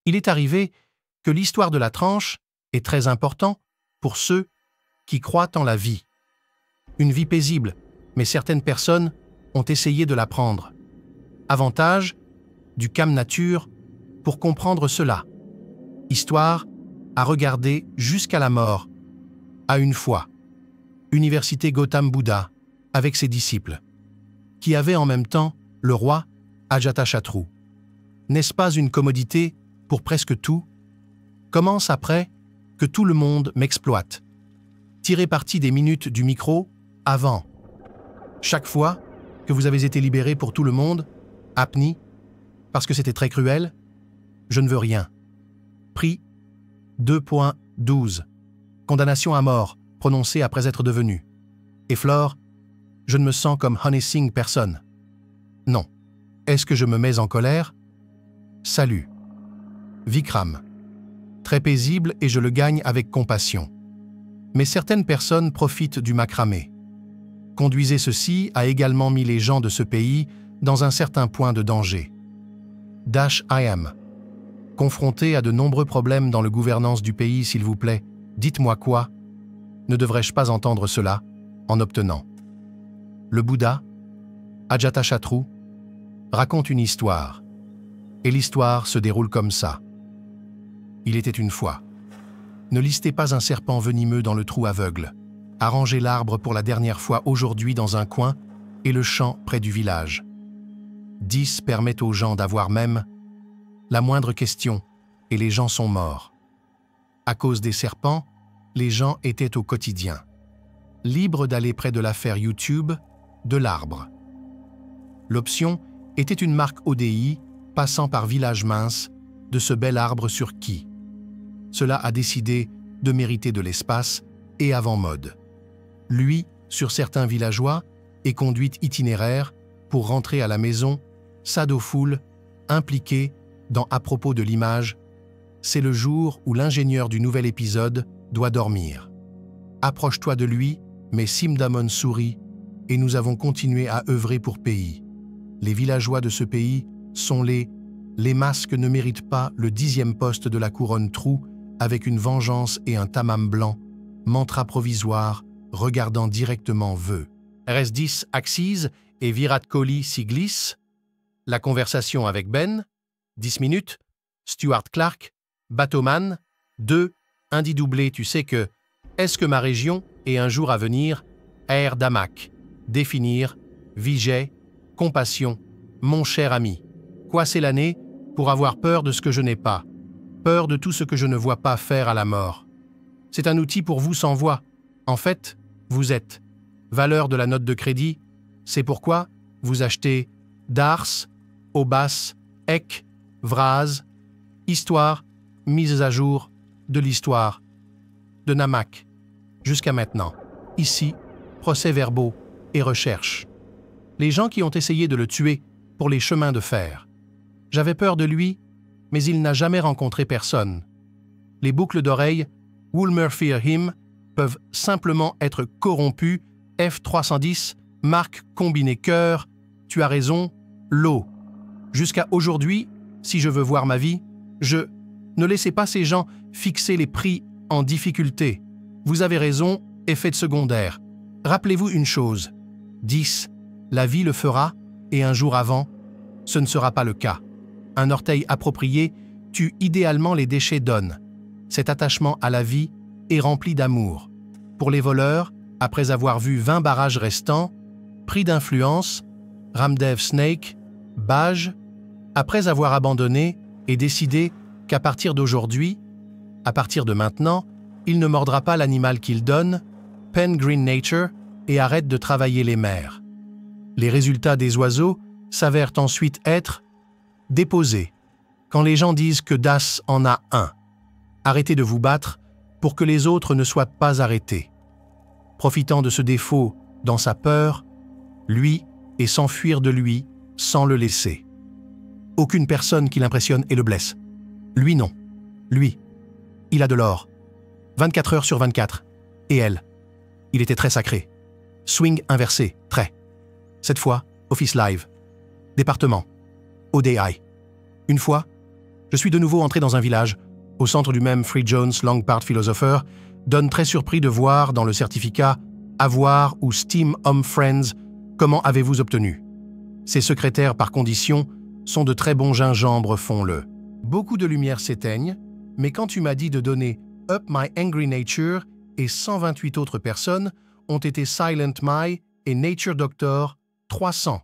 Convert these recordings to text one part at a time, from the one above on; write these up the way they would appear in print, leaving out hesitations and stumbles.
Il est arrivé que l'histoire de la tranche est très importante pour ceux qui croient en la vie. Une vie paisible, mais certaines personnes ont essayé de la prendre. Avantage du Cam Nature pour comprendre cela. Histoire à regarder jusqu'à la mort, à une fois. Université Gautam Buddha, avec ses disciples, qui avait en même temps le roi Ajatashatru. N'est-ce pas une commodité pour presque tout? Commence après que tout le monde m'exploite. Tirez parti des minutes du micro avant. Chaque fois que vous avez été libéré pour tout le monde, Apni, parce que c'était très cruel, je ne veux rien. Prix 2.12. Condamnation à mort, prononcée après être devenu. Et Flore, je ne me sens comme Honey Singh personne. Non. Est-ce que je me mets en colère? Salut. Vikram. Très paisible et je le gagne avec compassion. Mais certaines personnes profitent du macramé. Conduisez ceci a également mis les gens de ce pays dans un certain point de danger. Dash I am. Confronté à de nombreux problèmes dans la gouvernance du pays, s'il vous plaît, dites-moi quoi? Ne devrais-je pas entendre cela en obtenant? Le Bouddha, Ajatashatru, raconte une histoire. Et l'histoire se déroule comme ça. Il était une fois. Ne listez pas un serpent venimeux dans le trou aveugle. Arrangez l'arbre pour la dernière fois aujourd'hui dans un coin et le champ près du village. 10 permettent aux gens d'avoir même la moindre question et les gens sont morts. À cause des serpents, les gens étaient au quotidien, libres d'aller près de l'affaire YouTube de l'arbre. L'option était une marque ODI passant par village mince de ce bel arbre sur qui. Cela a décidé de mériter de l'espace et avant mode. Lui, sur certains villageois, et conduite itinéraire pour rentrer à la maison, Sadofoul, impliqué dans à propos de l'image, c'est le jour où l'ingénieur du nouvel épisode doit dormir. Approche-toi de lui, mais Simdamon sourit, et nous avons continué à œuvrer pour pays. Les villageois de ce pays sont les masques ne méritent pas le 10e poste de la couronne trou avec une vengeance et un tamam blanc, mantra provisoire, regardant directement vœux. RS10 Axis et Virat Kohli s'y glissent. La conversation avec Ben, 10 minutes, Stuart Clark, Batoman, 2, Indi doublé, tu sais que, est-ce que ma région est un jour à venir, Air Damak, définir, Vijay, compassion, mon cher ami. Quoi c'est l'année pour avoir peur de ce que je n'ai pas, peur de tout ce que je ne vois pas faire à la mort. C'est un outil pour vous sans voix. En fait, vous êtes. Valeur de la note de crédit, c'est pourquoi vous achetez Dars, Obas, Ek, Vraz, Histoire, mise à jour de l'histoire, de Namak, jusqu'à maintenant. Ici, procès-verbaux et recherche. Les gens qui ont essayé de le tuer pour les chemins de fer. J'avais peur de lui, mais il n'a jamais rencontré personne. Les boucles d'oreilles, Woolmer Fear Him, peuvent simplement être corrompues. F310, marque combinée cœur, tu as raison, l'eau. Jusqu'à aujourd'hui, si je veux voir ma vie, ne laissez pas ces gens fixer les prix en difficulté. Vous avez raison, effet de secondaire. Rappelez-vous une chose. 10. La vie le fera, et un jour avant, ce ne sera pas le cas. Un orteil approprié tue idéalement les déchets d'On. Cet attachement à la vie est rempli d'amour. Pour les voleurs, après avoir vu 20 barrages restants, pris d'influence, Ramdev Snake, Baj, après avoir abandonné et décidé qu'à partir d'aujourd'hui, à partir de maintenant, il ne mordra pas l'animal qu'il donne, Pen Green Nature, et arrête de travailler les mers. Les résultats des oiseaux s'avèrent ensuite être déposés. Quand les gens disent que Das en a un, arrêtez de vous battre pour que les autres ne soient pas arrêtés. Profitant de ce défaut dans sa peur, lui et s'enfuir de lui sans le laisser. Aucune personne qui l'impressionne et le blesse. Lui non. Lui, il a de l'or. 24 heures sur 24. Et elle, il était très sacré. Swing inversé, très. Cette fois, Office Live. Département. ODI. Une fois, Je suis de nouveau entré dans un village, au centre du même Free Jones Langpart Philosopher, donne très surpris de voir dans le certificat « Avoir » ou « Steam Home Friends » comment avez-vous obtenu. Ces secrétaires par condition sont de très bons gingembres, font-le. Beaucoup de lumières s'éteignent, mais quand tu m'as dit de donner « Up My Angry Nature » et 128 autres personnes ont été « Silent My » et « Nature Doctor » 300.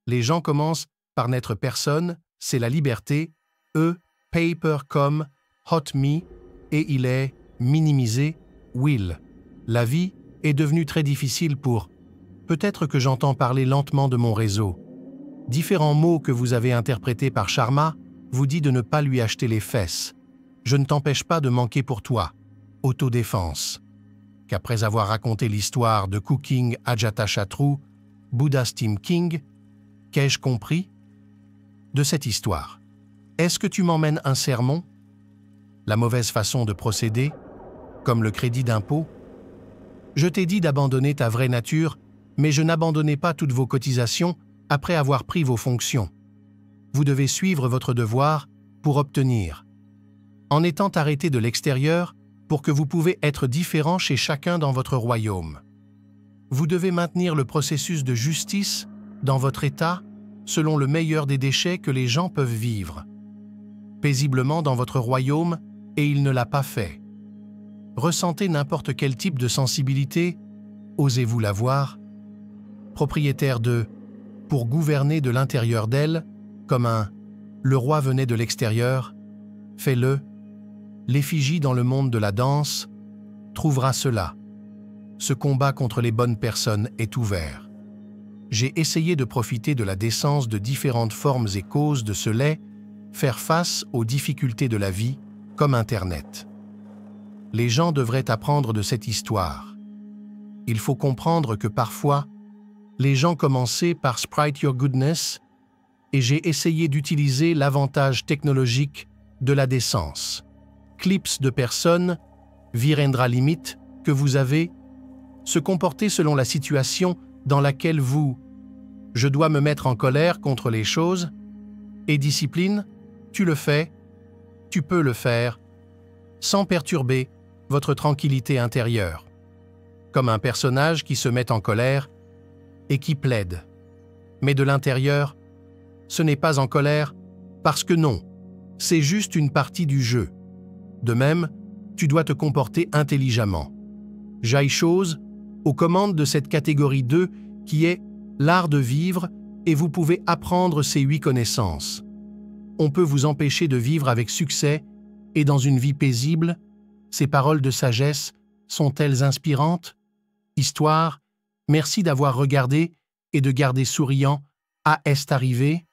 Les gens commencent par n'être personne, c'est la liberté, eux, paper comme, hot me, et il est minimisé, will. La vie est devenue très difficile pour... Peut-être que j'entends parler lentement de mon réseau. Différents mots que vous avez interprétés par Sharma vous dit de ne pas lui acheter les fesses. Je ne t'empêche pas de manquer pour toi. Autodéfense. Qu'après avoir raconté l'histoire de Cooking Ajatashatru, Buddha Steam King, qu'ai-je compris de cette histoire? Est-ce que tu m'emmènes un sermon? La mauvaise façon de procéder, comme le crédit d'impôt? Je t'ai dit d'abandonner ta vraie nature, mais je n'abandonnais pas toutes vos cotisations après avoir pris vos fonctions. Vous devez suivre votre devoir pour obtenir. En étant arrêté de l'extérieur, pour que vous pouvez être différent chez chacun dans votre royaume. Vous devez maintenir le processus de justice dans votre état selon le meilleur des déchets que les gens peuvent vivre. Paisiblement dans votre royaume, et il ne l'a pas fait. Ressentez n'importe quel type de sensibilité, osez-vous l'avoir? Propriétaire de « pour gouverner de l'intérieur d'elle » comme un « le roi venait de l'extérieur », fais-le. L'effigie dans le monde de la danse trouvera cela. Ce combat contre les bonnes personnes est ouvert. J'ai essayé de profiter de la décence de différentes formes et causes de ce lait, faire face aux difficultés de la vie, comme Internet. Les gens devraient apprendre de cette histoire. Il faut comprendre que parfois, les gens commençaient par Sprite Your Goodness et j'ai essayé d'utiliser l'avantage technologique de la décence. Clips de personnes, Virendra Limit, que vous avez, se comporter selon la situation dans laquelle vous, je dois me mettre en colère contre les choses, et discipline, tu le fais, tu peux le faire, sans perturber votre tranquillité intérieure, comme un personnage qui se met en colère et qui plaide. Mais de l'intérieur, ce n'est pas en colère, parce que non, c'est juste une partie du jeu. De même, tu dois te comporter intelligemment. J'aille chose aux commandes de cette catégorie 2 qui est l'art de vivre et vous pouvez apprendre ces 8 connaissances. On peut vous empêcher de vivre avec succès et dans une vie paisible. Ces paroles de sagesse sont-elles inspirantes? Histoire, merci d'avoir regardé et de garder souriant à est arrivé.